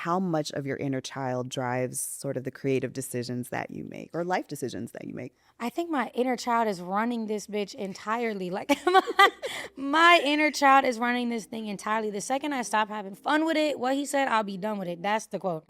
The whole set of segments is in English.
how much of your inner child drives sort of the creative decisions that you make or life decisions that you make? I think my inner child is running this bitch entirely. Like my inner child is running this thing entirely. The second I stop having fun with it, what he said, I'll be done with it. That's the quote.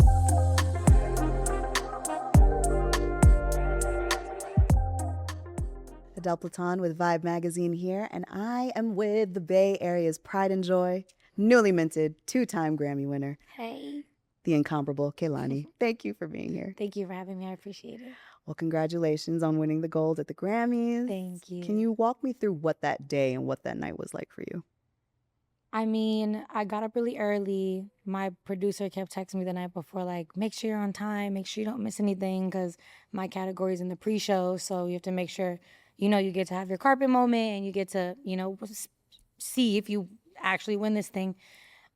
Adele Platon with Vibe Magazine here, and I am with the Bay Area's pride and joy, newly minted, 2-time Grammy winner, Hey. the incomparable Kehlani. Thank you for being here. Thank you for having me. I appreciate it. Well, congratulations on winning the gold at the Grammys. Thank you. Can you walk me through what that day and what that night was like for you? I mean, I got up really early. My producer kept texting me the night before, like, make sure you're on time, make sure you don't miss anything, because my category's in the pre-show, so you have to make sure, you get to have your carpet moment and you get to, see if you actually win this thing.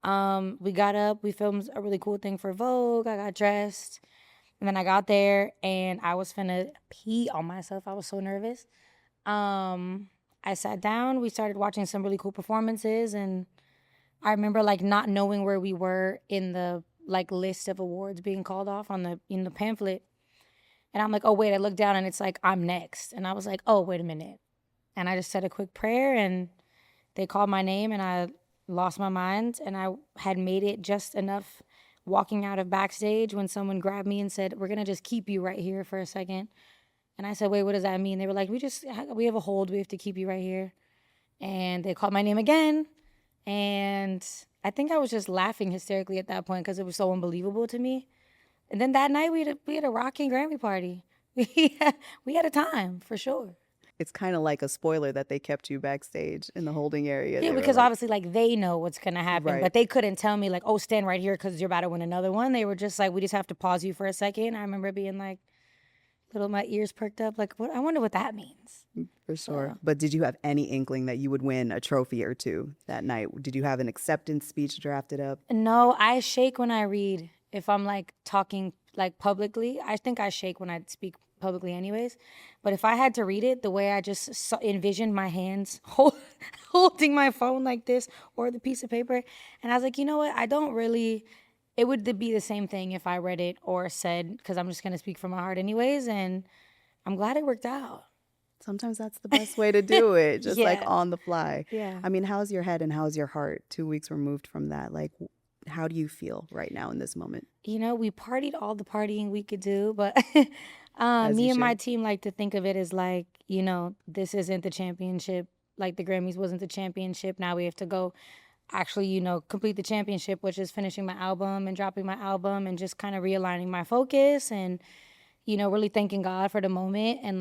We got up, we filmed a really cool thing for Vogue, I got dressed, and then I got there and I was finna pee on myself. I was so nervous. I sat down, we started watching some really cool performances, and I remember not knowing where we were in the list of awards being called off on the pamphlet. And I'm like, oh wait, I looked down and it's like, I'm next. And I was like, oh, wait a minute. And I just said a quick prayer and they called my name and I lost my mind, and I had made it just enough walking out of backstage when someone grabbed me and said, we're gonna just keep you right here for a second. And I said, wait, what does that mean? They were like, we have a hold, we have to keep you right here. And they called my name again. And I think I was just laughing hysterically at that point because it was so unbelievable to me. And then that night we had a rocking Grammy party. We had a time for sure. It's kind of like a spoiler that they kept you backstage in the holding area. Yeah, because obviously they know what's gonna happen, Right. but they couldn't tell me oh, stand right here because you're about to win another one. They were just like, we just have to pause you for a second. I remember being my ears perked up, what? I wonder what that means. For sure. But did you have any inkling that you would win a trophy or two that night? Did you have an acceptance speech drafted up? No, I shake when I read. If I'm talking publicly, I think I shake when I speak publicly anyways. But if I had to read it, the way I just envisioned my hands holding my phone like this or the piece of paper, and I was like, you know what? I don't really, it would be the same thing if I read it or said, because I'm just going to speak from my heart anyways, and I'm glad it worked out. Sometimes that's the best way to do it, just Yeah. on the fly. Yeah. I mean, how's your head and how's your heart 2 weeks removed from that? How do you feel right now in this moment? We partied all the partying we could do, but As me you and my should. team like to think of it as this isn't the championship. The Grammys wasn't the championship. Now we have to go actually, complete the championship, which is finishing my album and dropping my album and just kind of realigning my focus and, really thanking God for the moment and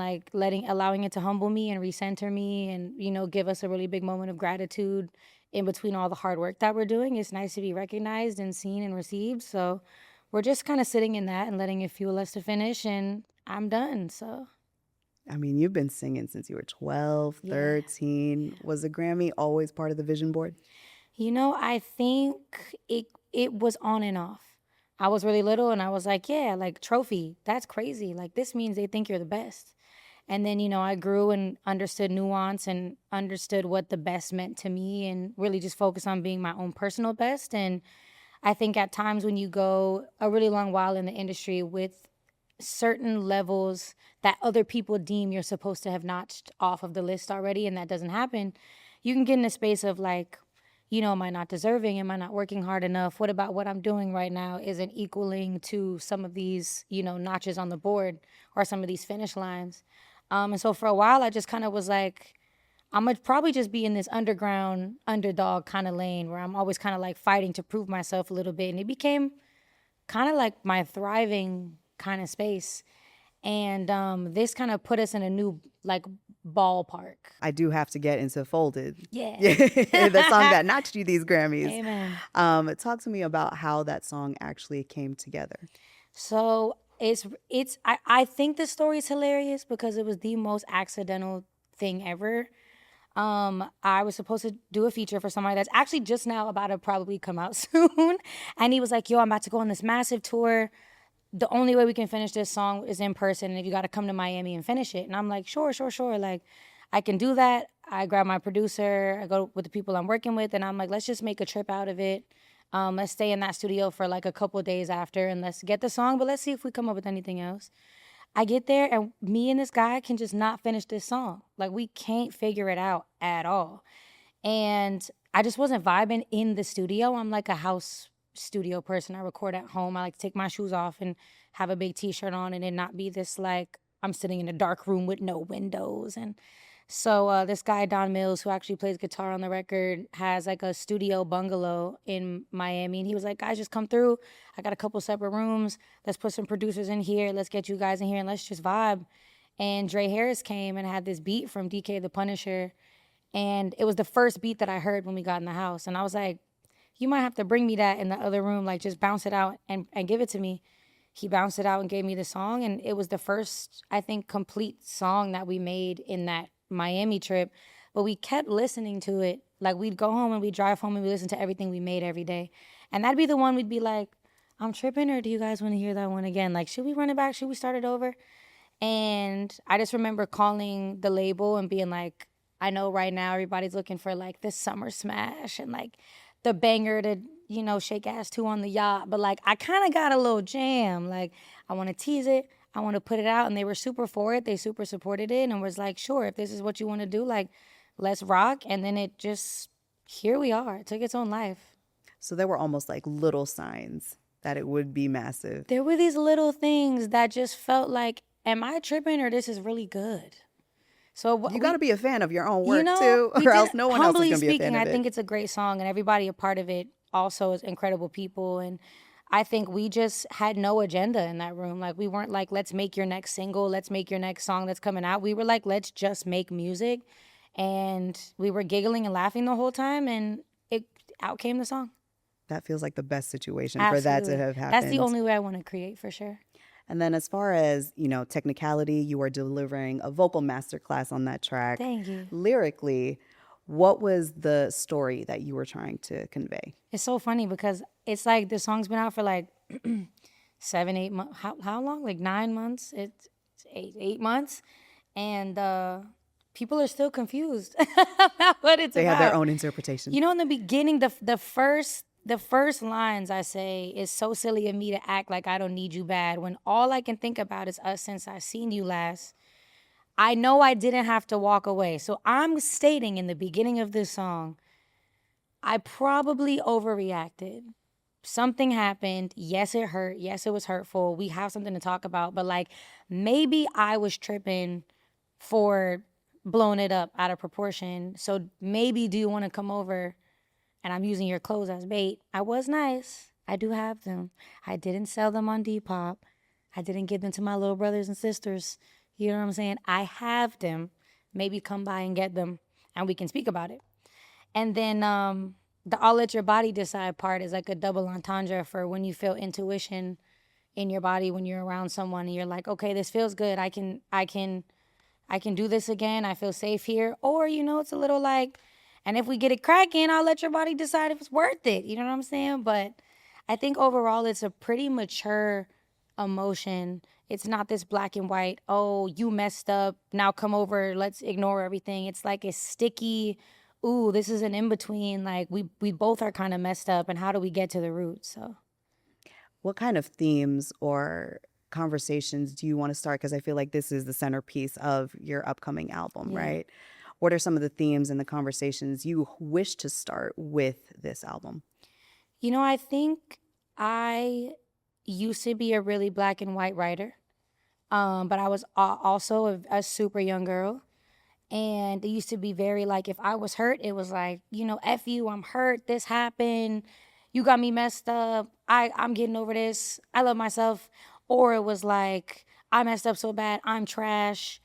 allowing it to humble me and recenter me and, give us a really big moment of gratitude in between all the hard work that we're doing. It's nice to be recognized and seen and received. So we're just kind of sitting in that and letting it fuel us to finish, and I'm done, so. I mean, you've been singing since you were 12, 13. Was the Grammy always part of the vision board? I think it was on and off. I was really little and I was like, yeah, trophy, that's crazy. This means they think you're the best. And then, I grew and understood nuance and understood what the best meant to me and really just focused on being my own personal best. And I think at times when you go a really long while in the industry with certain levels that other people deem you're supposed to have notched off of the list already, and that doesn't happen, you can get in a space of am I not deserving? Am I not working hard enough? What about what I'm doing right now isn't equaling to some of these, notches on the board or some of these finish lines? And so for a while, I just kind of was like, I'm going to probably just be in this underground underdog kind of lane where I'm always kind of fighting to prove myself a little bit. And it became kind of my thriving kind of space. And this kind of put us in a new ballpark. I do have to get into Folded. Yeah. The song that notched you these Grammys. Amen. Talk to me about how that song actually came together. So I think the story is hilarious because it was the most accidental thing ever. I was supposed to do a feature for somebody that's actually just now about to probably come out soon. And he was like, yo, I'm about to go on this massive tour. The only way we can finish this song is in person, and if you got to come to Miami and finish it. And I'm like, sure. I can do that. I grab my producer, I go with the people I'm working with, and I'm like, let's just make a trip out of it. Let's stay in that studio for like a couple of days after and let's get the song, but let's see if we come up with anything else. I get there and me and this guy can just not finish this song. Like we can't figure it out at all. And I just wasn't vibing in the studio. I'm like a house studio person. I record at home. I like to take my shoes off and have a big t-shirt on and it not be this like I'm sitting in a dark room with no windows. And so this guy, Don Mills, who actually plays guitar on the record, has like a studio bungalow in Miami. And he was like, guys, just come through. I got a couple separate rooms. Let's put some producers in here. Let's get you guys in here and let's just vibe. And Dre Harris came and had this beat from DK the Punisher. And it was the first beat that I heard when we got in the house. And I was like, you might have to bring me that in the other room. Like, just bounce it out and give it to me. He bounced it out and gave me the song. And it was the first, I think, complete song that we made in that Miami trip. But we kept listening to it. Like, we'd go home and we'd drive home and we listen to everything we made every day. And that'd be the one we'd be like, I'm tripping, or do you guys want to hear that one again? Like, should we run it back? Should we start it over? And I just remember calling the label and being like, I know right now everybody's looking for like this summer smash and like the banger to, shake ass to on the yacht. But like, I kind of got a little jam. Like, I want to tease it. I want to put it out. And they were super for it. They super supported it and was like, sure, if this is what you want to do, like, let's rock. And then it just, here we are. It took its own life. So there were almost like little signs that it would be massive. There were these little things that just felt like, am I tripping or this is really good? So you got to be a fan of your own work too, or else no one else is going to be a fan of it. I think it's a great song, and everybody a part of it also is incredible people. And I think we just had no agenda in that room. Like, we weren't like, let's make your next single, let's make your next song that's coming out. We were like, let's just make music. And we were giggling and laughing the whole time, and out came the song. That feels like the best situation Absolutely. For that to have happened. That's the only way I want to create, for sure. And then as far as, technicality, you are delivering a vocal masterclass on that track. Thank you. Lyrically, what was the story that you were trying to convey? It's so funny because it's like the song's been out for like 7, 8 months. How long? Like 9 months? It's 8 months. And people are still confused about what it's about. They have their own interpretation. In the beginning, the first lines I say is so silly of me to act like I don't need you bad when all I can think about is us since I seen you last. I know I didn't have to walk away. So I'm stating in the beginning of this song, I probably overreacted. Something happened. Yes, it hurt. Yes, it was hurtful. We have something to talk about. But like, maybe I was tripping for blowing it up out of proportion. So maybe do you want to come over? And I'm using your clothes as bait. I was nice. I do have them. I didn't sell them on Depop. I didn't give them to my little brothers and sisters. You know what I'm saying? I have them. Maybe come by and get them, and we can speak about it. And then the I'll let your body decide part is like a double entendre for when you feel intuition in your body when you're around someone and you're like, okay, this feels good. I can do this again. I feel safe here. Or, it's a little like, and if we get it cracking, I'll let your body decide if it's worth it. You know what I'm saying? But I think overall it's a pretty mature emotion. It's not this black and white, oh, you messed up, now come over, let's ignore everything. It's like a sticky, ooh, this is an in-between. Like, we both are kind of messed up, and how do we get to the root? So, what kind of themes or conversations do you want to start? Because I feel like this is the centerpiece of your upcoming album, right? What are some of the themes and the conversations you wish to start with this album? I think I used to be a really black and white writer, but I was also a super young girl. And it used to be very like, if I was hurt, it was like, F you, I'm hurt, this happened, you got me messed up, I'm getting over this, I love myself. Or it was like, I messed up so bad, I'm trash.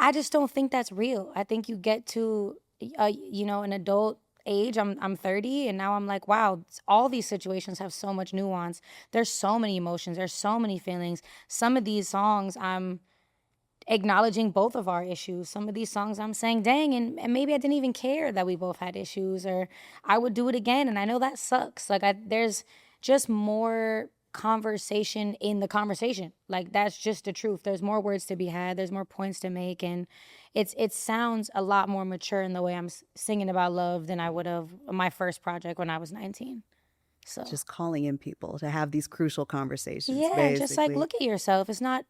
I just don't think that's real. I think you get to, an adult age. I'm 30, and now I'm like, wow, all these situations have so much nuance. There's so many emotions. There's so many feelings. Some of these songs, I'm acknowledging both of our issues. Some of these songs, I'm saying, dang, and maybe I didn't even care that we both had issues, or I would do it again, and I know that sucks. Like, there's just more conversation in the conversation. Like, that's just the truth. There's more words to be had. There's more points to make, and it sounds a lot more mature in the way I'm singing about love than I would have my first project when I was 19. So Just calling in people to have these crucial conversations, yeah, just like basically. look at yourself. It's not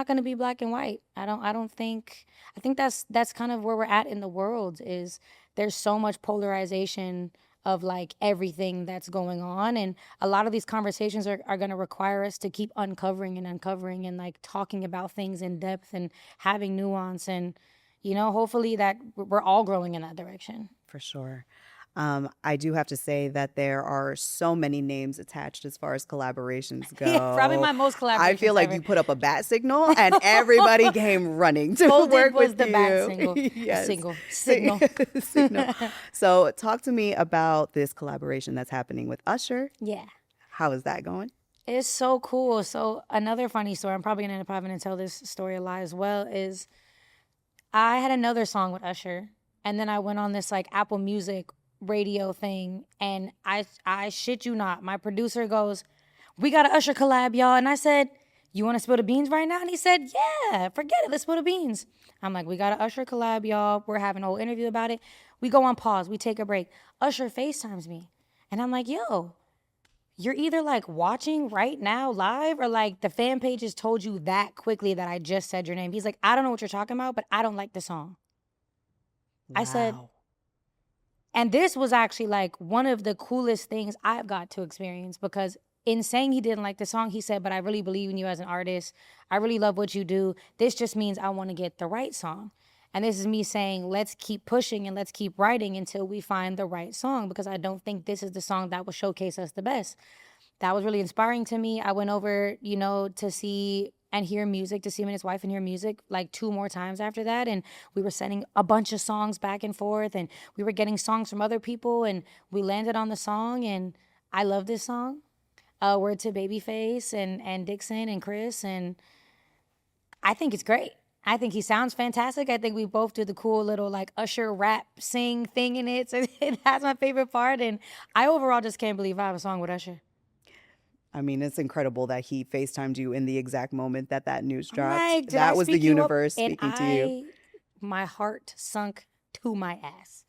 going to be black and white. I don't think I think that's kind of where we're at in the world is there's so much polarization of like everything that's going on, and a lot of these conversations are going to require us to keep uncovering and like talking about things in depth and having nuance, and hopefully that we're all growing in that direction. For sure. I do have to say that there are so many names attached as far as collaborations Yeah, probably go. my most I feel collaborations like ever. you put up a bat signal and everybody came running to Folded work was with the bat you. single, Yes. signal. Signal. So, talk to me about this collaboration that's happening with Usher. Yeah. How is that going? It's so cool. So another funny story, I'm probably gonna end up having to tell this story a lot as well, is I had another song with Usher, and then I went on this like Apple Music radio thing, and I shit you not, my producer goes, "We got an Usher collab, y'all," and I said, "You want to spill the beans right now?" And he said, "Yeah, forget it, let's spill the beans." I'm like, "We got an Usher collab, y'all. We're having a whole interview about it." We go on pause. We take a break. Usher FaceTimes me, and I'm like, "Yo, you're either like watching right now live or like the fan page has told you that quickly that I just said your name." He's like, "I don't know what you're talking about, but I don't like the song." I said, Wow. and this was actually like one of the coolest things I've got to experience because in saying he didn't like the song, he said, "But I really believe in you as an artist. I really love what you do. This just means I want to get the right song." And this is me saying, let's keep pushing and let's keep writing until we find the right song because I don't think this is the song that will showcase us the best. That was really inspiring to me. I went over, to see and hear music, to see him and his wife and hear music like 2 more times after that. And we were sending a bunch of songs back and forth, and we were getting songs from other people, and we landed on the song. And I love this song. Word to Babyface and Dixon and Chris. And I think it's great. I think he sounds fantastic. I think we both do the cool little like Usher rap sing thing in it. So that's my favorite part. And I overall just can't believe I have a song with Usher. I mean, it's incredible that he FaceTimed you in the exact moment that that news I'm dropped. like, did I That was the speak you up? universe And speaking to you. my heart sunk to my ass.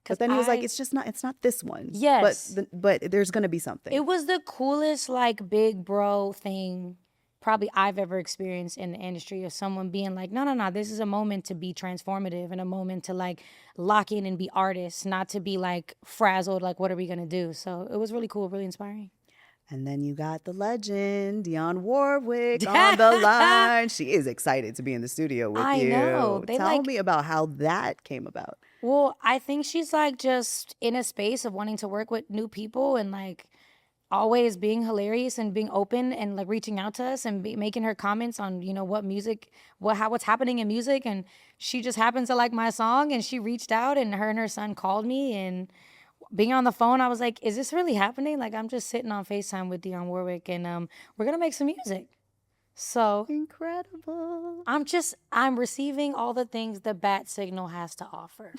But Cause then he was like, it's not this one. yes, But there's going to be something. it was the coolest like big bro thing probably I've ever experienced in the industry of someone being like, no, no, no, this is a moment to be transformative and a moment to like lock in and be artists, not to be like frazzled, like, what are we gonna do? So it was really cool, really inspiring. And then you got the legend, Dionne Warwick, on the line. She is excited to be in the studio with I know. you. They Tell like, me about how that came about. well, I think she's like just in a space of wanting to work with new people and like always being hilarious and being open and like reaching out to us and making her comments on what music, what's happening in music. And she just happens to like my song, and she reached out, and her son called me, and being on the phone, I was like, is this really happening? Like, I'm just sitting on FaceTime with Dionne Warwick, and we're gonna make some music. So Incredible. I'm receiving all the things the bat signal has to offer.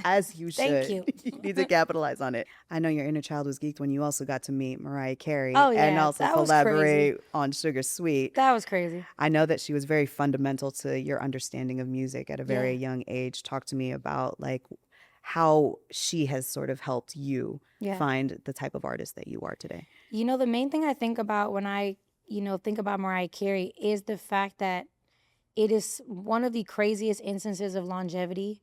As you should. Thank you. You need to capitalize on it. I know your inner child was geeked when you also got to meet Mariah Carey Oh and yeah, also that was crazy. collaborate on Sugar Sweet. That was crazy. I know that she was very fundamental to your understanding of music at a very Yeah. young age. Talk to me about like how she has sort of helped you Yeah. find the type of artist that you are today. The main thing I think about when I, think about Mariah Carey is the fact that it is one of the craziest instances of longevity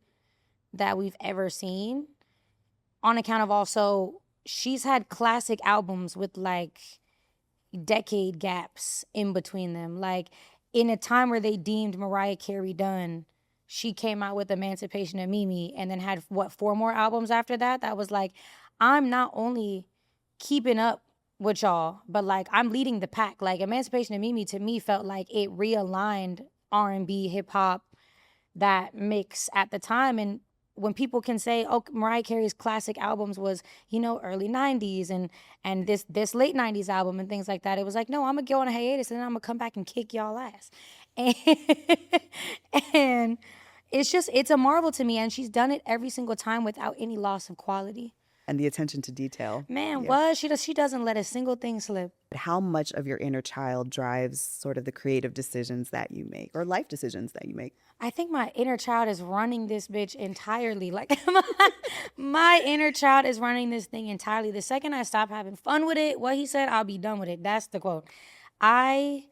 that we've ever seen, on account of also she's had classic albums with like decade gaps in between them. Like in a time where they deemed Mariah Carey done, she came out with Emancipation of Mimi and then had what, 4 more albums after that? That was like, I'm not only keeping up with y'all, but like I'm leading the pack. Like Emancipation of Mimi to me felt like it realigned R&B, hip hop, that mix at the time. And when people can say, oh, Mariah Carey's classic albums was, early 90s and this late 90s album and things like that, it was like, no, I'm gonna go on a hiatus and then I'm gonna come back and kick y'all ass. And, and it's a marvel to me, and she's done it every single time without any loss of quality. and the attention to detail. Man, Yeah. what? She doesn't let a single thing slip. How much of your inner child drives sort of the creative decisions that you make or life decisions that you make? I think my inner child is running this bitch entirely. Like my inner child is running this thing entirely. The second I stop having fun with it, what he said, I'll be done with it. That's the quote. I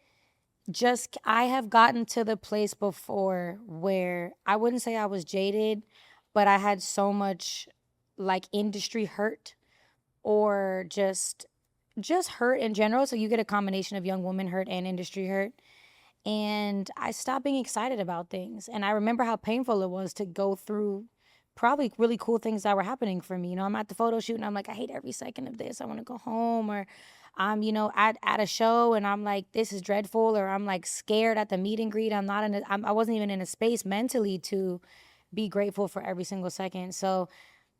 have gotten to the place before where I wouldn't say I was jaded, but I had so much like industry hurt or just hurt in general. So you get a combination of young woman hurt and industry hurt. And I stopped being excited about things. And I remember how painful it was to go through probably really cool things that were happening for me. You know, I'm at the photo shoot and I'm like, I hate every second of this. I want to go home. Or I'm, at a show and I'm like, this is dreadful. Or I'm like scared at the meet and greet. I wasn't even in a space mentally to be grateful for every single second. So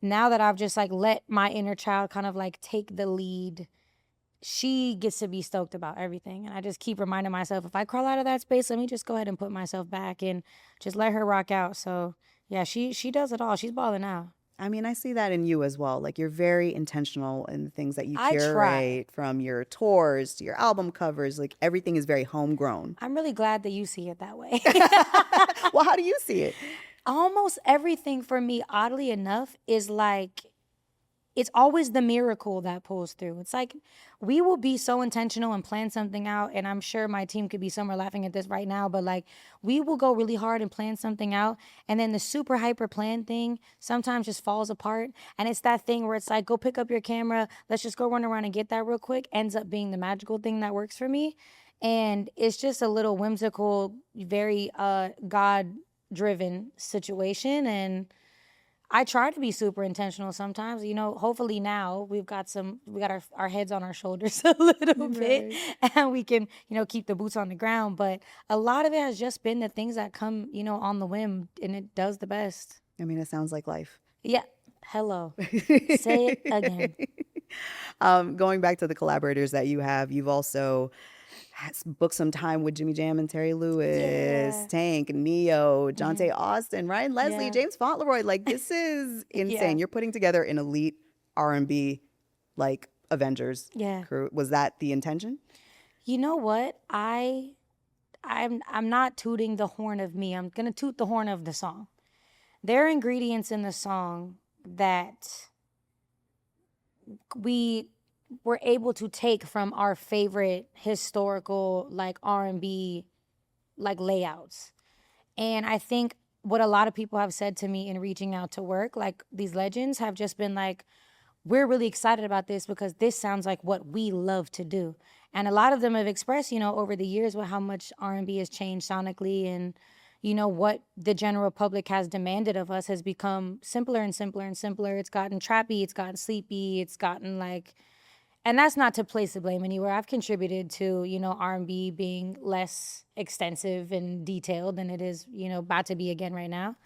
now that I've just like let my inner child kind of like take the lead, she gets to be stoked about everything. And I just keep reminding myself, if I crawl out of that space, let me just go ahead and put myself back and just let her rock out. So yeah, she does it all. She's balling out. I mean, I see that in you as well. Like, you're very intentional in the things that you I curate, try. from your tours to your album covers. Like, everything is very homegrown. I'm really glad that you see it that way. Well, how do you see it? Almost everything for me, oddly enough, is like, it's always the miracle that pulls through. It's like we will be so intentional and plan something out. And I'm sure my team could be somewhere laughing at this right now, but like we will go really hard and plan something out. And then the super hyper plan thing sometimes just falls apart. And it's that thing where it's like, go pick up your camera. Let's just go run around and get that real quick. Ends up being the magical thing that works for me. And it's just a little whimsical, very God driven situation. And I try to be super intentional sometimes. Hopefully now we got our heads on our shoulders a little bit and we can, keep the boots on the ground. But a lot of it has just been the things that come, on the whim, and it does the best. I mean, it sounds like life. Yeah. Hello. Say it again. Going back to the collaborators that you have, you've also booked some time with Jimmy Jam and Terry Lewis, Yeah. Tank, Neo, Jonte Austin, Ryan Leslie, Yeah. James Fauntleroy. Like, this is insane. Yeah. You're putting together an elite R&B, like, Avengers Yeah. crew. Was that the intention? You know what? I'm not tooting the horn of me. I'm gonna toot the horn of the song. There are ingredients in the song that we were able to take from our favorite historical like R&B like layouts. And I think what a lot of people have said to me in reaching out to work, like these legends have just been like, we're really excited about this because this sounds like what we love to do. And a lot of them have expressed, over the years how much R&B has changed sonically, and what the general public has demanded of us has become simpler and simpler and simpler. It's gotten trappy, it's gotten sleepy, it's gotten like, and that's not to place the blame anywhere. I've contributed to, R&B being less extensive and detailed than it is, about to be again right now.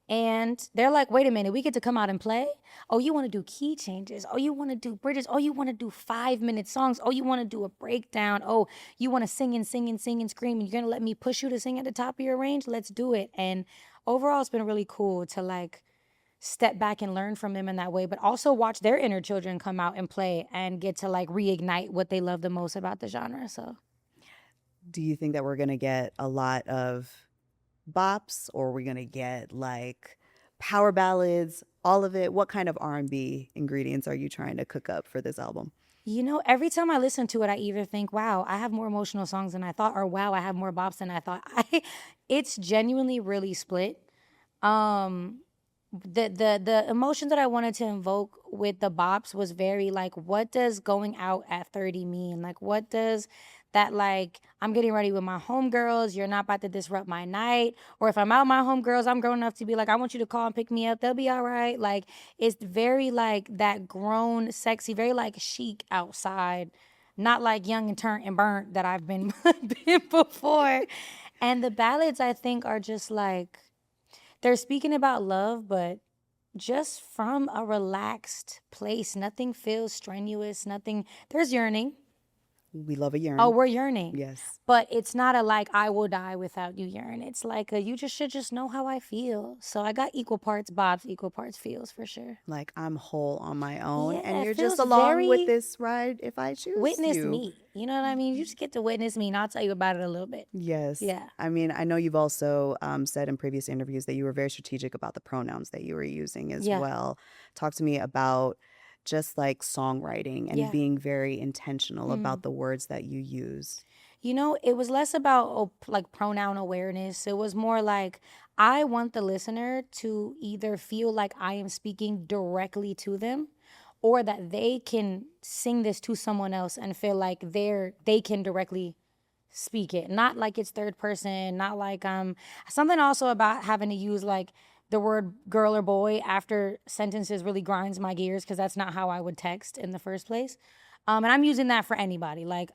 And they're like, wait a minute, we get to come out and play? Oh, you want to do key changes? Oh, you want to do bridges? Oh, you want to do 5-minute songs? Oh, you want to do a breakdown? Oh, you want to sing and sing and sing and scream? And you're going to let me push you to sing at the top of your range? Let's do it. And overall, it's been really cool to like step back and learn from them in that way, but also watch their inner children come out and play and get to like reignite what they love the most about the genre. So Do you think that we're going to get a lot of bops, or are we going to get like power ballads, all of it? What kind of R&B ingredients are you trying to cook up for this album? Every time I listen to it, I either think, wow, I have more emotional songs than I thought, or wow, I have more bops than I thought. It's genuinely really split. The emotion that I wanted to invoke with the bops was very like, what does going out at 30 mean? Like, what does that, like, I'm getting ready with my homegirls, you're not about to disrupt my night? Or if I'm out with my homegirls, I'm grown enough to be like, I want you to call and pick me up, they'll be all right. Like, it's very like that grown, sexy, very like chic outside, not like young and turnt and burnt that I've been before. And the ballads, I think, are just like, they're speaking about love, but just from a relaxed place. Nothing feels strenuous, there's yearning. We love a yearn. Oh, we're yearning. Yes. But it's not a like I will die without you yearn. It's like a you just should just know how I feel. So I got equal parts Bob's, equal parts feels for sure. Like I'm whole on my own, and Yeah, it you're just feels along with very this ride if I choose witness you. me. You know what I mean? You just get to witness me, and I'll tell you about it a little bit. Yes. Yeah. I mean, I know you've also said in previous interviews that you were very strategic about the pronouns that you were using as Yeah. well. Talk to me about just like songwriting and Yeah. being very intentional about the words that you use. You know, it was less about like pronoun awareness. It was more like I want the listener to either feel like I am speaking directly to them or that they can sing this to someone else and feel like they can directly speak it. Not like it's third person, not like something also about having to use like the word girl or boy after sentences really grinds my gears because that's not how I would text in the first place. And I'm using that for anybody. Like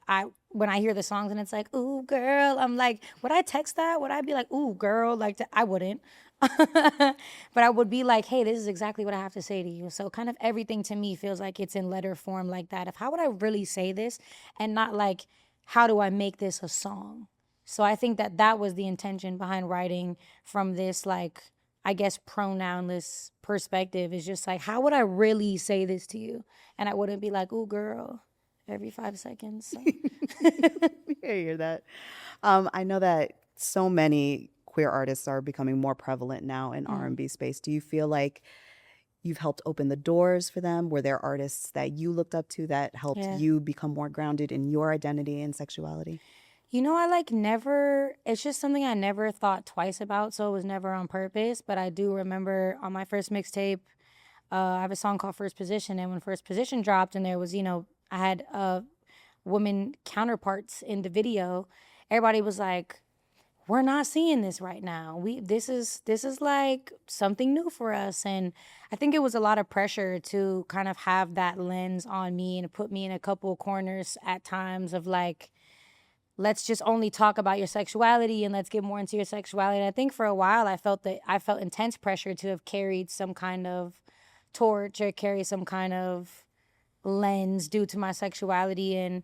when I hear the songs and it's like, ooh, girl, I'm like, would I text that? Would I be like, ooh, girl? Like, I wouldn't. But I would be like, hey, this is exactly what I have to say to you. So kind of everything to me feels like it's in letter form like that. Of how would I really say this and not like, how do I make this a song? So I think that was the intention behind writing from this, like, I guess, pronounless perspective is just like, how would I really say this to you? And I wouldn't be like, ooh, girl, every 5 seconds. So. I hear that. I know that so many queer artists are becoming more prevalent now in R&B space. Do you feel like you've helped open the doors for them? Were there artists that you looked up to that helped Yeah. you become more grounded in your identity and sexuality? You know, I like never, it's just something I never thought twice about. So it was never on purpose. But I do remember on my first mixtape, I have a song called First Position. And when First Position dropped and there was, I had women counterparts in the video, everybody was like, we're not seeing this right now. This is like something new for us. And I think it was a lot of pressure to kind of have that lens on me and put me in a couple corners at times of like, let's just only talk about your sexuality and let's get more into your sexuality. And I think for a while I felt intense pressure to have carried some kind of torch or carry some kind of lens due to my sexuality. And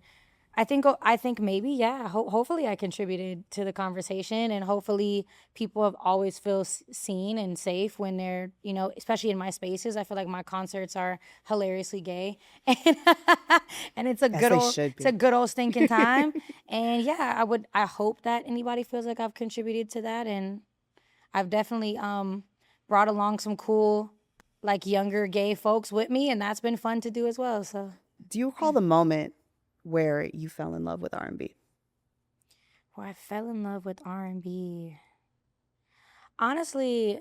I think maybe, yeah, hopefully I contributed to the conversation, and hopefully people have always feel seen and safe when they're, especially in my spaces. I feel like my concerts are hilariously gay, and it's a As good they old should be. it's a good old stinking time. And yeah, I hope that anybody feels like I've contributed to that, and I've definitely brought along some cool like younger gay folks with me, and that's been fun to do as well. So Do you recall the moment where you fell in love with R&B? where I fell in love with R&B. Honestly,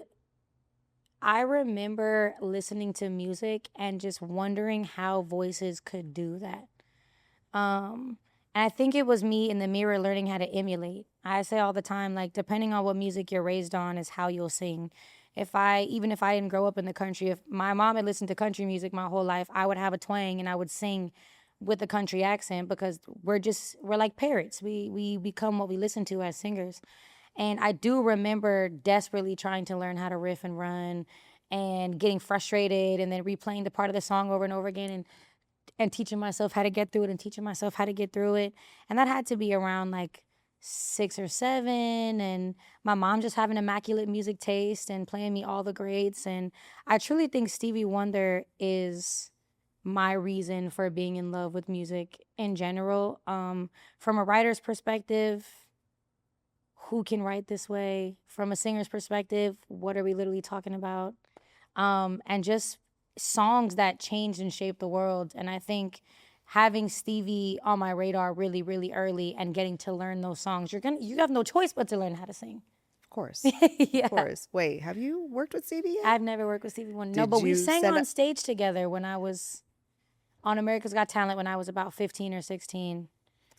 I remember listening to music and just wondering how voices could do that. And I think it was me in the mirror learning how to emulate. I say all the time, like, depending on what music you're raised on is how you'll sing. Even if I didn't grow up in the country, if my mom had listened to country music my whole life, I would have a twang and I would sing with a country accent because we're like parrots. We become what we listen to as singers. And I do remember desperately trying to learn how to riff and run and getting frustrated and then replaying the part of the song over and over again and teaching myself how to get through it and teaching myself how to get through it. And that had to be around like 6 or 7, and my mom just having immaculate music taste and playing me all the greats. And I truly think Stevie Wonder is my reason for being in love with music in general. From a writer's perspective, who can write this way? From a singer's perspective, what are we literally talking about? And just songs that changed and shaped the world. And I think having Stevie on my radar really, really early and getting to learn those songs, you have no choice but to learn how to sing. Of course. Yeah. Of course. Wait, have you worked with Stevie yet? I've never worked with Stevie Wonder. No, Did but we you sang set on up- stage together when I was on America's Got Talent when I was about 15 or 16.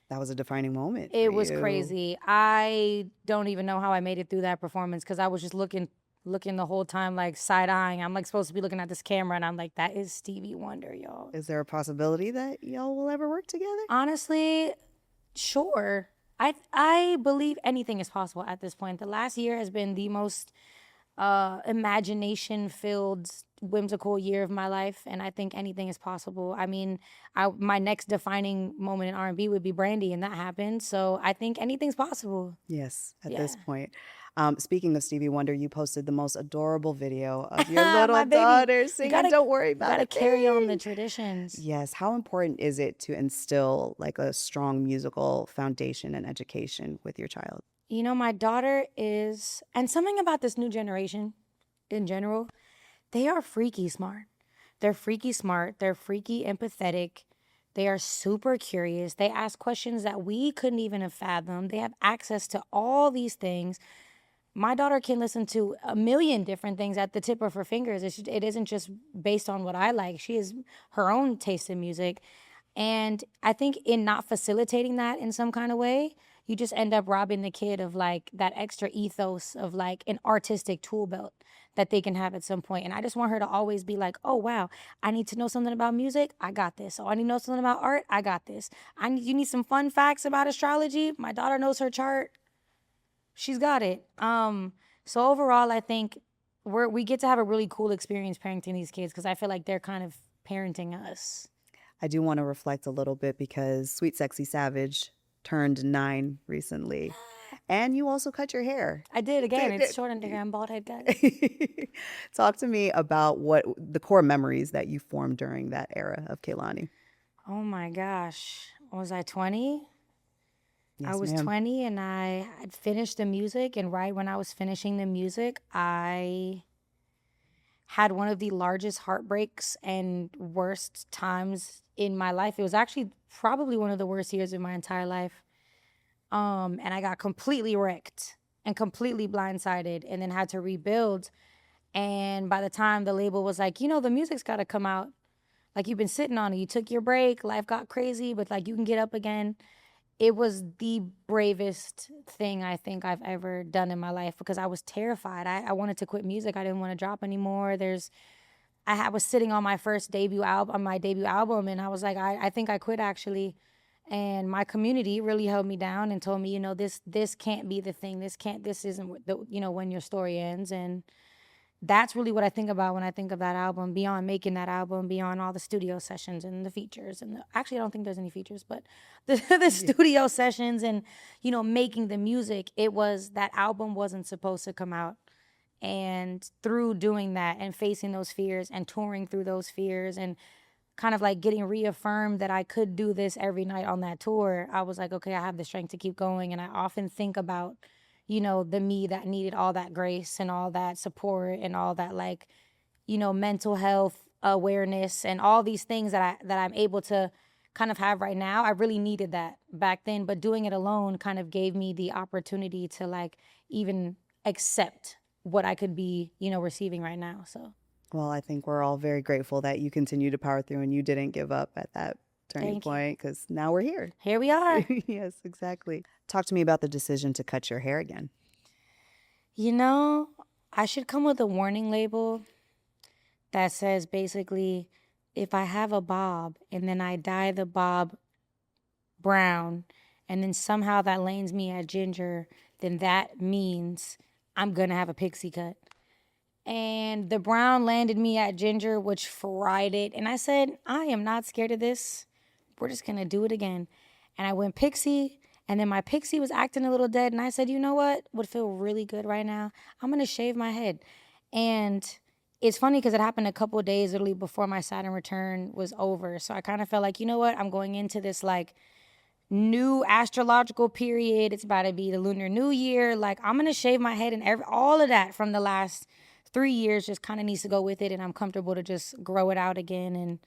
That was a defining moment. It for was you. crazy. I don't even know how I made it through that performance because I was just looking the whole time like side-eyeing. I'm like supposed to be looking at this camera and I'm like, that is Stevie Wonder, y'all. Is there a possibility that y'all will ever work together? Honestly, sure. I believe anything is possible at this point. The last year has been the most imagination filled, whimsical year of my life, and I think anything is possible. I mean, my next defining moment in R&B would be Brandy, and that happened. So I think anything's possible. Yes, at Yeah. this point. Speaking of Stevie Wonder, you posted the most adorable video of your My little baby. daughter We singing gotta "Don't Worry we About gotta a carry on the Thing." traditions. Yes, how important is it to instill like a strong musical foundation and education with your child? You know, my daughter is, and something about this new generation in general, they are freaky smart. They're freaky smart. They're freaky empathetic. They are super curious. They ask questions that we couldn't even have fathomed. They have access to all these things. My daughter can listen to a million different things at the tip of her fingers. It isn't just based on what I like. She has her own taste in music. And I think in not facilitating that in some kind of way, you just end up robbing the kid of like that extra ethos of like an artistic tool belt that they can have at some point. And I just want her to always be like, oh, wow, I need to know something about music. I got this. Oh, I need to know something about art. I got this. You need some fun facts about astrology. My daughter knows her chart. She's got it. So overall, I think we get to have a really cool experience parenting these kids because I feel like they're kind of parenting us. I do want to reflect a little bit because Sweet Sexy Savage turned 9 recently. And you also cut your hair. I did again. It's short under here. I'm bald head, guys. Talk to me about what the core memories that you formed during that era of Kehlani. Oh my gosh. Was I 20? Yes, I was ma'am. 20 and I had finished the music. And right when I was finishing the music, I had one of the largest heartbreaks and worst times in my life. It was actually probably one of the worst years of my entire life. And I got completely wrecked and completely blindsided and then had to rebuild. And by the time the label was like, the music's got to come out. Like, you've been sitting on it. You took your break. Life got crazy, but like you can get up again. It was the bravest thing I think I've ever done in my life because I was terrified. I wanted to quit music. I didn't want to drop anymore. I was sitting on my debut album, and I was like, I think I quit actually. And my community really held me down and told me, this can't be the thing. This isn't when your story ends. And that's really what I think about when I think of that album, beyond making that album, beyond all the studio sessions and the features. Actually, I don't think there's any features, but the studio sessions and, making the music, that album wasn't supposed to come out. And through doing that and facing those fears and touring through those fears and kind of like getting reaffirmed that I could do this every night on that tour, I was like, okay, I have the strength to keep going. And I often think about, the me that needed all that grace and all that support and all that like, mental health awareness and all these things that I'm able to kind of have right now. I really needed that back then, but doing it alone kind of gave me the opportunity to like even accept what I could be, receiving right now. So Well, I think we're all very grateful that you continue to power through and you didn't give up at that turning Thank you. point because now we're here. Here we are. Yes, exactly. Talk to me about the decision to cut your hair again. I should come with a warning label that says basically, if I have a bob and then I dye the bob brown and then somehow that lands me at ginger, then that means I'm gonna have a pixie cut. And the brown landed me at ginger, which fried it. And I said, I am not scared of this. We're just gonna do it again. And I went pixie, and then my pixie was acting a little dead. And I said, you know what would feel really good right now? I'm gonna shave my head. And it's funny because it happened a couple of days literally before my Saturn return was over. So I kind of felt like, you know what? I'm going into this like new astrological period. It's about to be the Lunar New Year. Like, I'm gonna shave my head, and all of that from the last 3 years just kind of needs to go with it, and I'm comfortable to just grow it out again. And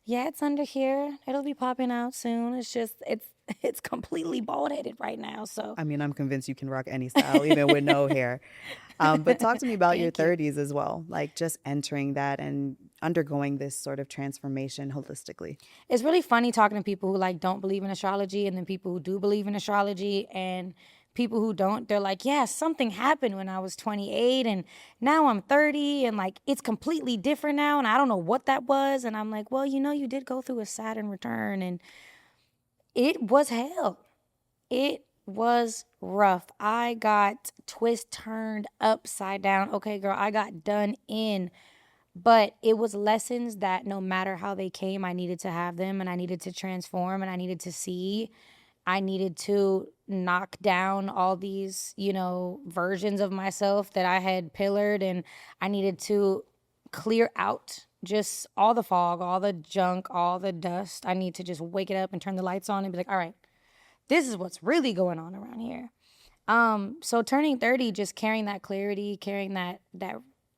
yeah, it's under here. It'll be popping out soon. It's completely bald headed right now. So I mean, I'm convinced you can rock any style, even with no hair. But talk to me about your Thank you. 30s as well, like just entering that and undergoing this sort of transformation holistically. It's really funny talking to people who like don't believe in astrology, and then people who do believe in astrology, and people who don't, they're like, yeah, something happened when I was 28 and now I'm 30 and like it's completely different now and I don't know what that was. And I'm like, well, you did go through a Saturn return and it was hell. It was rough. I got turned upside down. Okay, girl, I got done in. But it was lessons that no matter how they came, I needed to have them, and I needed to transform, and I needed to see. I needed to knock down all these, versions of myself that I had pillared, and I needed to clear out just all the fog, all the junk, all the dust. I need to just wake it up and turn the lights on and be like, all right, this is what's really going on around here. So turning 30, just carrying that clarity, carrying that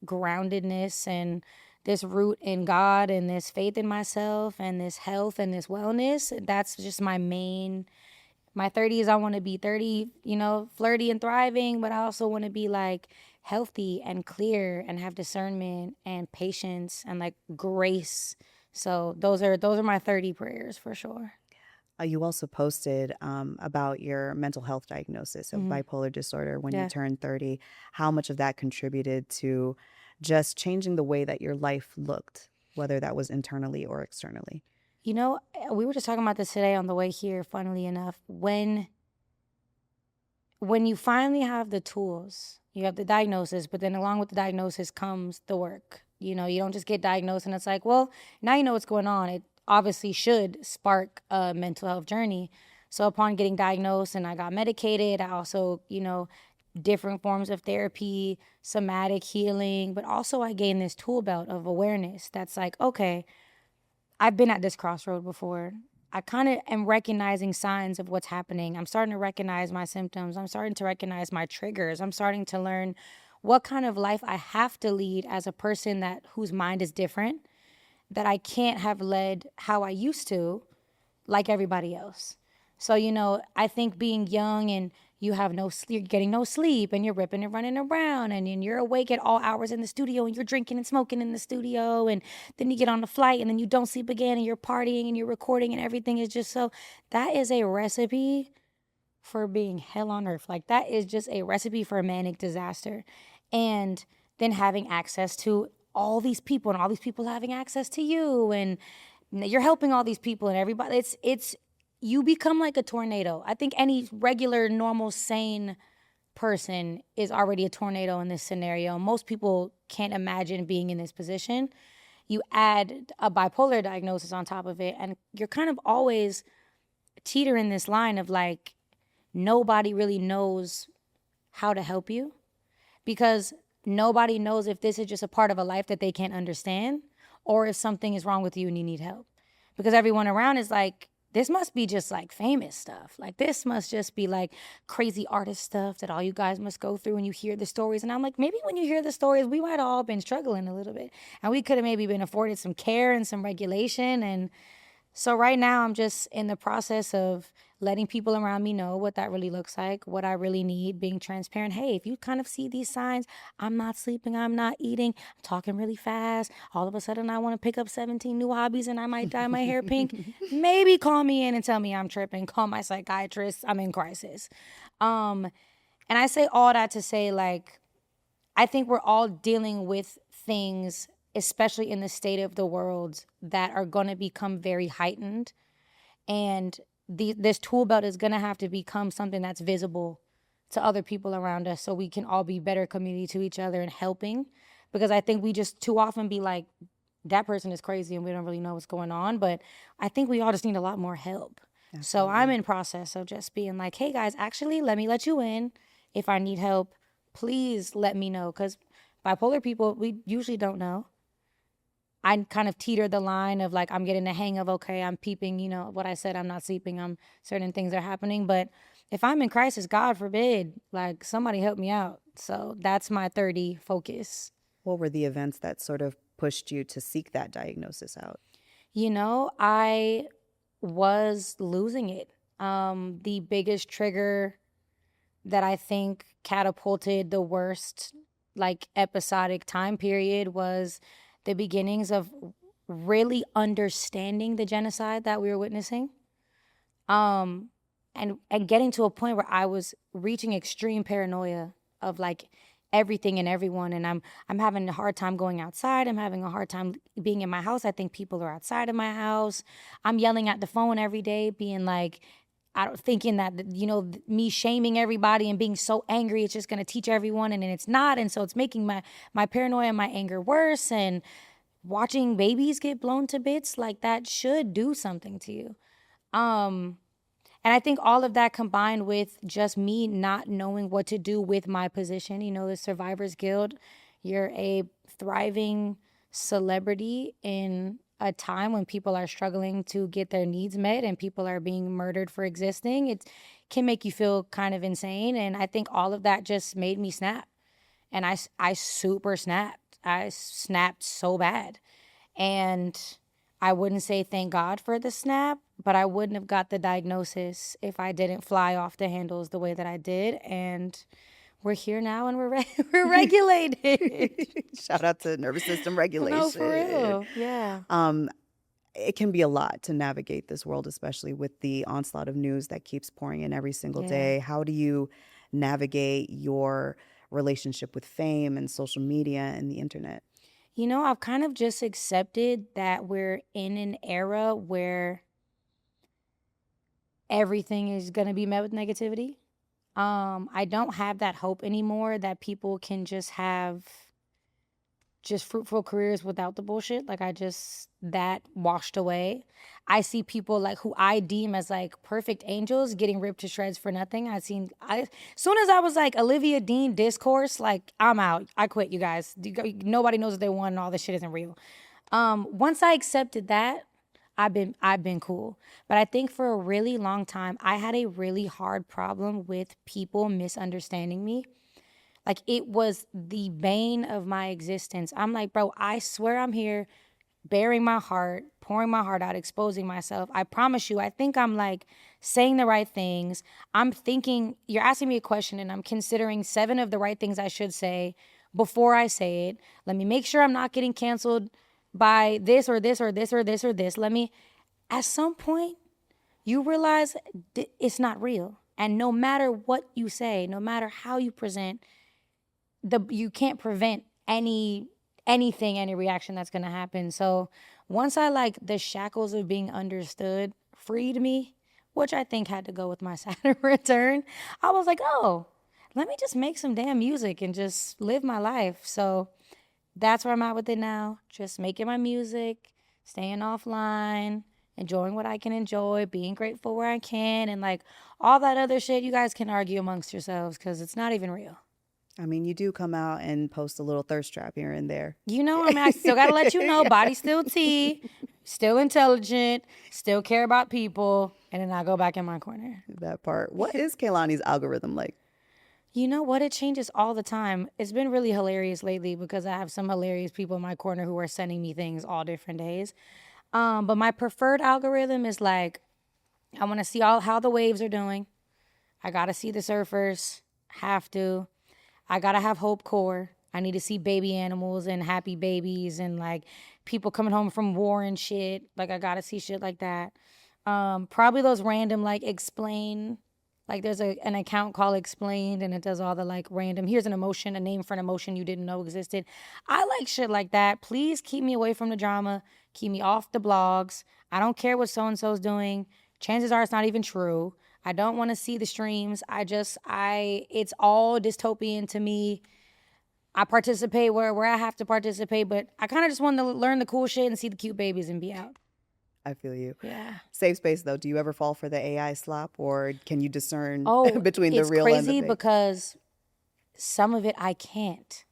groundedness and this root in God and this faith in myself and this health and this wellness, that's just my 30s. I want to be 30, flirty and thriving, but I also want to be like healthy and clear and have discernment and patience and like grace. So those are my 30 prayers for sure. You also posted about your mental health diagnosis of bipolar disorder when you Yeah. turned 30, how much of that contributed to just changing the way that your life looked, whether that was internally or externally. We were just talking about this today on the way here, funnily enough. When you finally have the tools, you have the diagnosis, but then along with the diagnosis comes the work. You don't just get diagnosed and it's like, well, now you know what's going on. It obviously should spark a mental health journey. So upon getting diagnosed and I got medicated, I also, different forms of therapy, somatic healing, but also I gained this tool belt of awareness that's like, okay, I've been at this crossroad before. I kind of am recognizing signs of what's happening. I'm starting to recognize my symptoms. I'm starting to recognize my triggers. I'm starting to learn what kind of life I have to lead as a person whose mind is different, that I can't have led how I used to, like everybody else. So, I think being young and you have no sleep, you're getting no sleep, and you're ripping and running around, and you're awake at all hours in the studio, and you're drinking and smoking in the studio, and then you get on the flight, and then you don't sleep again, and you're partying and you're recording, and everything is just so. That is a recipe for being hell on earth. Like, that is just a recipe for a manic disaster. And then having access to all these people, and all these people having access to you, and you're helping all these people and everybody. It's you become like a tornado. I think any regular, normal, sane person is already a tornado in this scenario. Most people can't imagine being in this position. You add a bipolar diagnosis on top of it, and you're kind of always teetering this line of like, nobody really knows how to help you, because nobody knows if this is just a part of a life that they can't understand, or if something is wrong with you and you need help. Because everyone around is like, this must be just like famous stuff. Like, this must just be like crazy artist stuff that all you guys must go through, and you hear the stories. And I'm like, maybe when you hear the stories, we might have all been struggling a little bit, and we could have maybe been afforded some care and some regulation. And so right now I'm just in the process of letting people around me know what that really looks like, what I really need, being transparent. Hey, if you kind of see these signs, I'm not sleeping, I'm not eating, I'm talking really fast, all of a sudden I want to pick up 17 new hobbies and I might dye my hair pink, maybe call me in and tell me I'm tripping, call my psychiatrist, I'm in crisis. And I say all that to say, like, I think we're all dealing with things, especially in the state of the world, that are going to become very heightened. And this tool belt is going to have to become something that's visible to other people around us, so we can all be better community to each other and helping. Because I think we just too often be like, that person is crazy and we don't really know what's going on. But I think we all just need a lot more help. So I'm in process of just being like, hey guys, actually, let me let you in. If I need help, please let me know. Because bipolar people, we usually don't know. I kind of teeter the line of like, I'm getting the hang of, okay, I'm peeping, what I said, I'm not sleeping, certain things are happening. But if I'm in crisis, God forbid, like, somebody help me out. So that's my 30 focus. What were the events that sort of pushed you to seek that diagnosis out? I was losing it. The biggest trigger that I think catapulted the worst, like, episodic time period was the beginnings of really understanding the genocide that we were witnessing. And getting to a point where I was reaching extreme paranoia of like everything and everyone, and I'm having a hard time going outside. I'm having a hard time being in my house. I think people are outside of my house. I'm yelling at the phone every day, being like, I don't thinking that, you know, me shaming everybody and being so angry, it's just going to teach everyone. And then it's not. And so it's making my paranoia and my anger worse. And watching babies get blown to bits, like that should do something to you. And I think all of that combined with just me not knowing what to do with my position, you know, the Survivors Guild, you're a thriving celebrity in a time when people are struggling to get their needs met and people are being murdered for existing. It can make you feel kind of insane. And I think all of that just made me snap. And I super snapped. I snapped so bad. And I wouldn't say thank God for the snap, but I wouldn't have got the diagnosis if I didn't fly off the handles the way that I did. And we're here now and we're regulated. Shout out to nervous system regulation. No, for real. Yeah. It can be a lot to navigate this world, especially with the onslaught of news that keeps pouring in every single day. How do you navigate your relationship with fame and social media and the internet? You know, I've kind of just accepted that we're in an era where everything is going to be met with negativity. I don't have that hope anymore that people can just have just fruitful careers without the bullshit. Like that washed away. I see people like who I deem as like perfect angels getting ripped to shreds for nothing. As soon as I was like Olivia Dean discourse, like I'm out. I quit, you guys. Nobody knows what they want and all this shit isn't real. Once I accepted that, I've been cool. But I think for a really long time, I had a really hard problem with people misunderstanding me. Like it was the bane of my existence. I'm like, bro, I swear I'm here bearing my heart, pouring my heart out, exposing myself. I promise you, I think I'm like saying the right things. I'm thinking, you're asking me a question and I'm considering 7 of the right things I should say before I say it. Let me make sure I'm not getting canceled by this or this or this or this or this. At some point, you realize it's not real. And no matter what you say, no matter how you present, you can't prevent any reaction that's gonna happen. So once I like the shackles of being understood freed me, which I think had to go with my Saturn return, I was like, oh, let me just make some damn music and just live my life. So that's where I'm at with it now. Just making my music, staying offline, enjoying what I can enjoy, being grateful where I can, and like all that other shit you guys can argue amongst yourselves because it's not even real. I mean, you do come out and post a little thirst trap here and there. You know, I mean, I still got to let you know, body still tea, still intelligent, still care about people, and then I go back in my corner. That part. What is Kehlani's algorithm like? You know what? It changes all the time. It's been really hilarious lately because I have some hilarious people in my corner who are sending me things all different days. But my preferred algorithm is like, I want to see how the waves are doing. I got to see the surfers. Have to. I gotta have hope core. I need to see baby animals and happy babies and like people coming home from war and shit. Like I gotta see shit like that. Probably those random like explain. Like there's an account called Explained and it does all the like random. Here's an emotion, a name for an emotion you didn't know existed. I like shit like that. Please keep me away from the drama. Keep me off the blogs. I don't care what so and so's doing. Chances are it's not even true. I don't want to see the streams. It's all dystopian to me. I participate where I have to participate, but I kind of just want to learn the cool shit and see the cute babies and be out. I feel you. Yeah. Safe space though. Do you ever fall for the AI slop, or can you discern between the real and the fake? It's crazy because some of it I can't.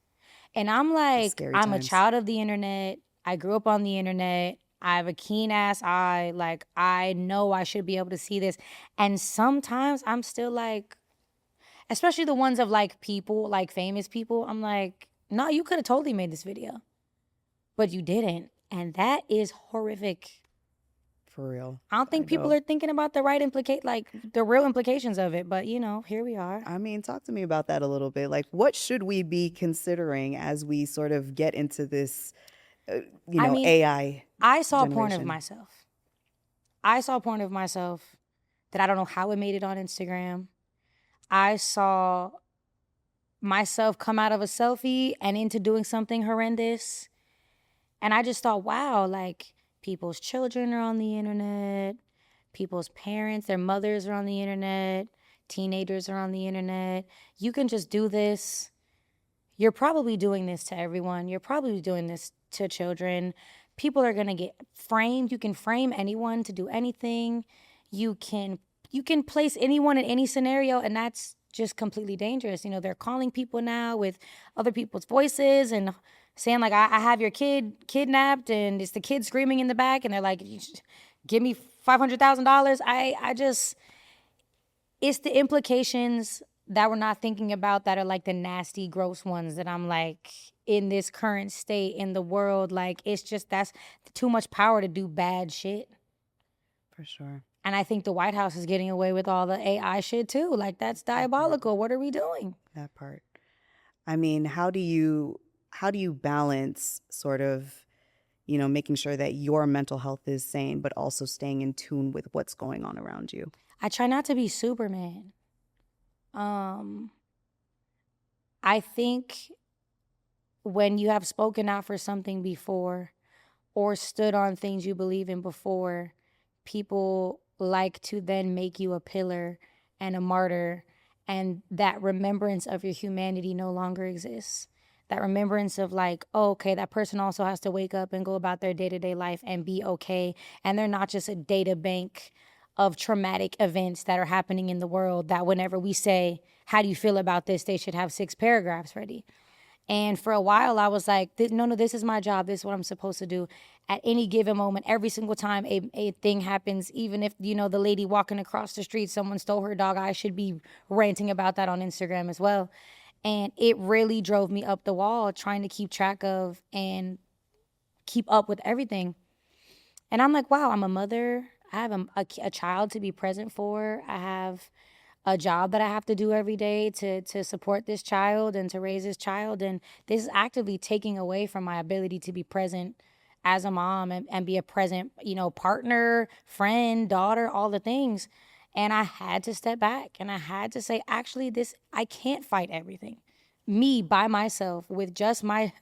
And I'm like, I'm a child of the internet. I grew up on the internet. I have a keen ass eye. Like, I know I should be able to see this. And sometimes I'm still like, especially the ones of like people, like famous people, I'm like, no, you could have totally made this video, but you didn't. And that is horrific. For real. I don't think people are thinking about the real implications of it. But, you know, here we are. I mean, talk to me about that a little bit. Like, what should we be considering as we sort of get into this, AI I saw generation? porn of myself. I saw porn of myself that I don't know how it made it on Instagram. I saw myself come out of a selfie and into doing something horrendous. And I just thought, wow, like people's children are on the internet. people's parents, their mothers are on the internet, teenagers are on the internet. You can just do this. You're probably doing this to everyone. You're probably doing this to children. People are going to get framed. You can frame anyone to do anything. You can place anyone in any scenario, and that's just completely dangerous. You know, they're calling people now with other people's voices and saying like, I have your kid kidnapped, and it's the kid screaming in the back, and they're like, give me $500,000. I just, it's the implications that we're not thinking about that are like the nasty, gross ones that I'm like, in this current state in the world, like, it's just, that's too much power to do bad shit. For sure. And I think the White House is getting away with all the AI shit too. Like, that's diabolical. What are we doing? That part. I mean, how do you balance sort of, you know, making sure that your mental health is sane, but also staying in tune with what's going on around you? I try not to be Superman. I think when you have spoken out for something before or stood on things you believe in before, people like to then make you a pillar and a martyr, and that remembrance of your humanity no longer exists. That remembrance of like, oh, okay, that person also has to wake up and go about their day-to-day life and be okay, and they're not just a data bank of traumatic events that are happening in the world that whenever we say, how do you feel about this, they should have 6 paragraphs ready. And for a while, I was like, no, this is my job. This is what I'm supposed to do. At any given moment, every single time a thing happens, even if, you know, the lady walking across the street, someone stole her dog, I should be ranting about that on Instagram as well. And it really drove me up the wall trying to keep track of and keep up with everything. And I'm like, wow, I'm a mother. I have a child to be present for. I have a job that I have to do every day to support this child and to raise this child. And this is actively taking away from my ability to be present as a mom and be a present, you know, partner, friend, daughter, all the things. And I had to step back and I had to say, actually, I can't fight everything. Me by myself with just my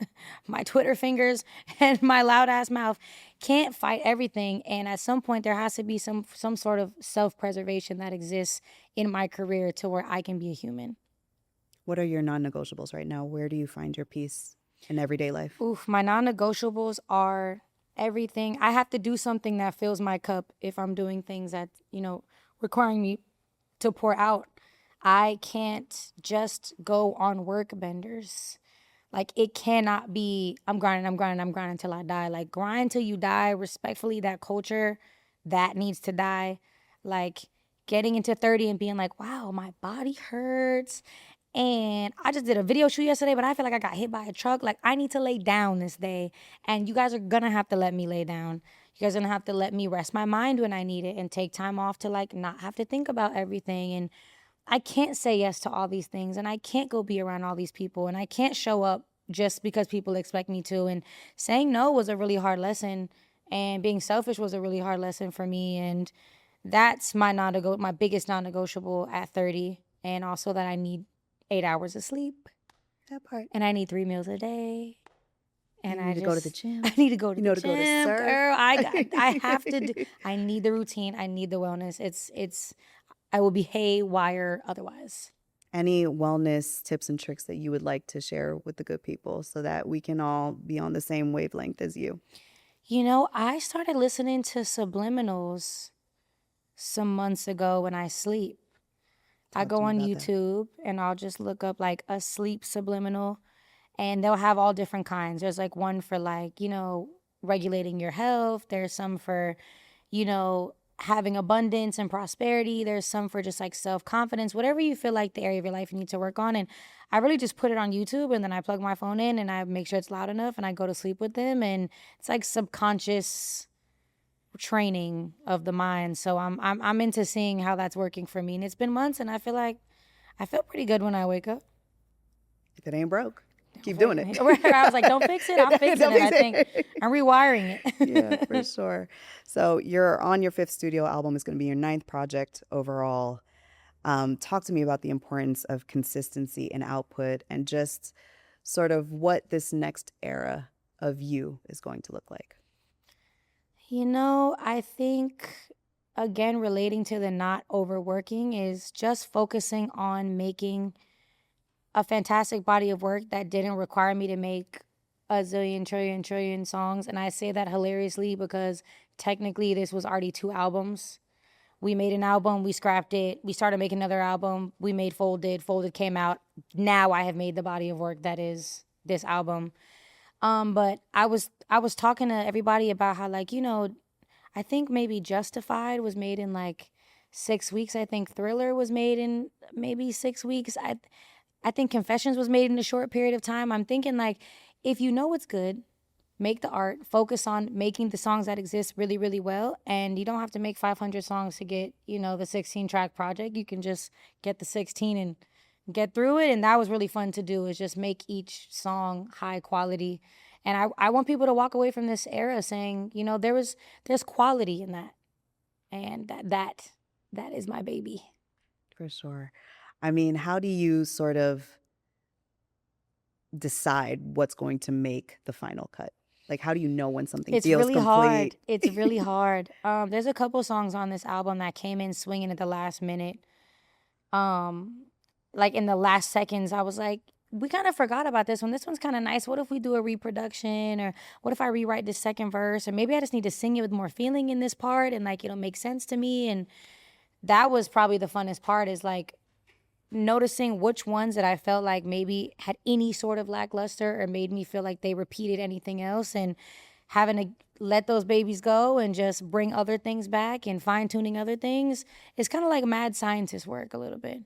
my Twitter fingers and my loud ass mouth can't fight everything. And at some point there has to be some sort of self-preservation that exists in my career to where I can be a human. What are your non-negotiables right now? Where do you find your peace in everyday life? Oof, my non-negotiables are everything. I have to do something that fills my cup if I'm doing things that, you know, requiring me to pour out. I can't just go on work benders. Like, it cannot be, I'm grinding until I die. Like, grind till you die. Respectfully, that culture, that needs to die. Like, getting into 30 and being like, wow, my body hurts. And I just did a video shoot yesterday, but I feel like I got hit by a truck. Like, I need to lay down this day. And you guys are going to have to let me lay down. You guys are going to have to let me rest my mind when I need it and take time off to, like, not have to think about everything. And I can't say yes to all these things, and I can't go be around all these people, and I can't show up just because people expect me to. And saying no was a really hard lesson, and being selfish was a really hard lesson for me. And that's my biggest non-negotiable at 30. And also that I need 8 hours of sleep. That part. And I need 3 meals a day. And you need to go to the gym. I need to go to the to go to gym, surf. girl. I have to do. I need the routine. I need the wellness. It's. I will be haywire otherwise. Any wellness tips and tricks that you would like to share with the good people so that we can all be on the same wavelength as you? You know, I started listening to subliminals some months ago when I sleep. I go on YouTube and I'll just look up like a sleep subliminal, and they'll have all different kinds. There's like one for like, you know, regulating your health. There's some for, you know, having abundance and prosperity. There's some for just like self-confidence, whatever you feel like the area of your life you need to work on. And I really just put it on YouTube, and then I plug my phone in and I make sure it's loud enough, and I go to sleep with them. And it's like subconscious training of the mind. So I'm into seeing how that's working for me. And it's been months, and I feel pretty good when I wake up. If it ain't broke, keep doing it. I was like, don't fix it. I'm fixing it. I think I'm rewiring it. Yeah, for sure. So you're on your 5th studio album. It's going to be your 9th project overall. Talk to me about the importance of consistency and output, and just sort of what this next era of you is going to look like. You know, I think again, relating to the not overworking, is just focusing on making a fantastic body of work that didn't require me to make a zillion, trillion songs. And I say that hilariously because technically this was already 2 albums. We made an album, we scrapped it, we started making another album, we made Folded, Folded came out. Now I have made the body of work that is this album. But I was talking to everybody about how, like, I think maybe Justified was made in like 6 weeks. I think Thriller was made in maybe 6 weeks. I think Confessions was made in a short period of time. I'm thinking, like, if you know what's good, make the art, focus on making the songs that exist really, really well. And you don't have to make 500 songs to get, the 16 track project. You can just get the 16 and get through it. And that was really fun to do, is just make each song high quality. And I want people to walk away from this era saying, there's quality in that. And that is my baby. For sure. I mean, how do you sort of decide what's going to make the final cut? Like, how do you know when something It's feels really complete? hard. It's really hard. There's a couple songs on this album that came in swinging at the last minute. Like in the last seconds, I was like, we kind of forgot about this one. This one's kind of nice. What if we do a reproduction? Or what if I rewrite this second verse? Or maybe I just need to sing it with more feeling in this part, and like it'll make sense to me. And that was probably the funnest part, is like noticing which ones that I felt like maybe had any sort of lackluster or made me feel like they repeated anything else, and having to let those babies go and just bring other things back and fine-tuning other things. It's kind of like mad scientist work a little bit.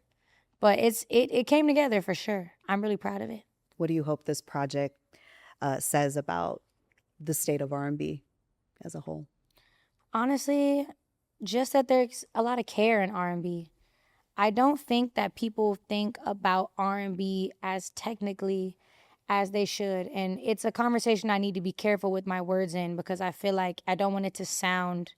But it came together for sure. I'm really proud of it. What do you hope this project says about the state of R&B as a whole? Honestly, just that there's a lot of care in R&B. I don't think that people think about R&B as technically as they should. And it's a conversation I need to be careful with my words in, because I feel like I don't want it to sound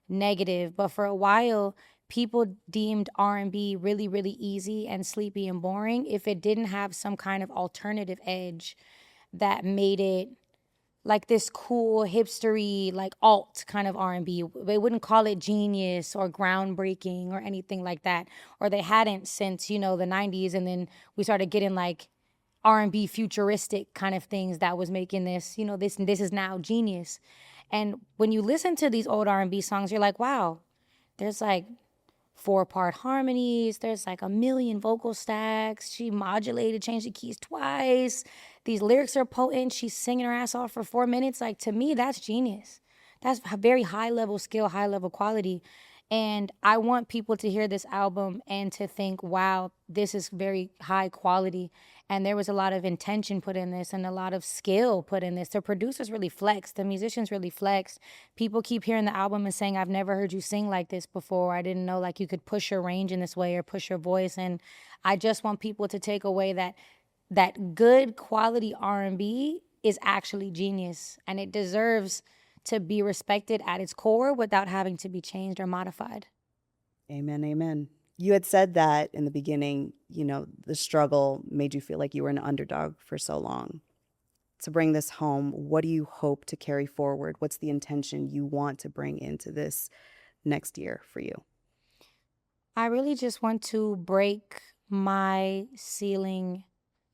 negative. But for a while, people deemed R&B really, really easy and sleepy and boring if it didn't have some kind of alternative edge that made it like this cool hipstery, like alt kind of R&B. They wouldn't call it genius or groundbreaking or anything like that, or they hadn't since the 90s, and then we started getting like R&B futuristic kind of things that was making this, this is now genius. And when you listen to these old R&B songs, you're like, wow, there's like 4-part harmonies. There's like a million vocal stacks. She modulated, changed the keys twice. These lyrics are potent. She's singing her ass off for 4 minutes. Like, to me, that's genius. That's a very high level skill, high level quality. And I want people to hear this album and to think, wow, this is very high quality. And there was a lot of intention put in this and a lot of skill put in this. The producers really flexed. The musicians really flexed. People keep hearing the album and saying, I've never heard you sing like this before. I didn't know like you could push your range in this way or push your voice. And I just want people to take away that good quality R&B is actually genius, and it deserves to be respected at its core without having to be changed or modified. Amen, amen. You had said that in the beginning, the struggle made you feel like you were an underdog for so long. To bring this home, what do you hope to carry forward? What's the intention you want to bring into this next year for you? I really just want to break my ceiling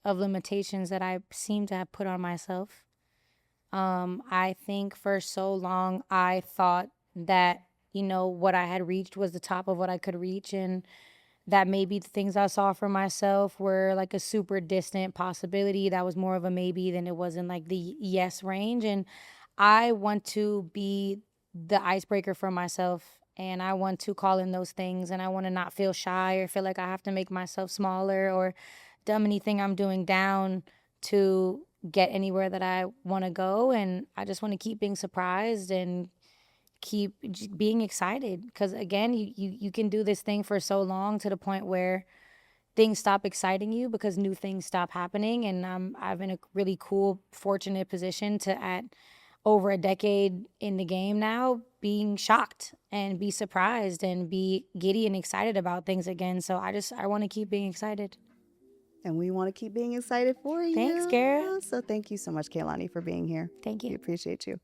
of limitations that I seem to have put on myself. I think for so long I thought that, what I had reached was the top of what I could reach, and that maybe the things I saw for myself were like a super distant possibility. That was more of a maybe than it was in like the yes range. And I want to be the icebreaker for myself, and I want to call in those things, and I want to not feel shy or feel like I have to make myself smaller or dumb anything I'm doing down to get anywhere that I want to go. And I just want to keep being surprised and keep being excited, because again, you can do this thing for so long to the point where things stop exciting you because new things stop happening. And I'm in a really cool, fortunate position to, at over a decade in the game now, being shocked and be surprised and be giddy and excited about things again. So I want to keep being excited. And we want to keep being excited for you. Thanks, Garrett. So thank you so much, Kehlani, for being here. Thank you. We appreciate you.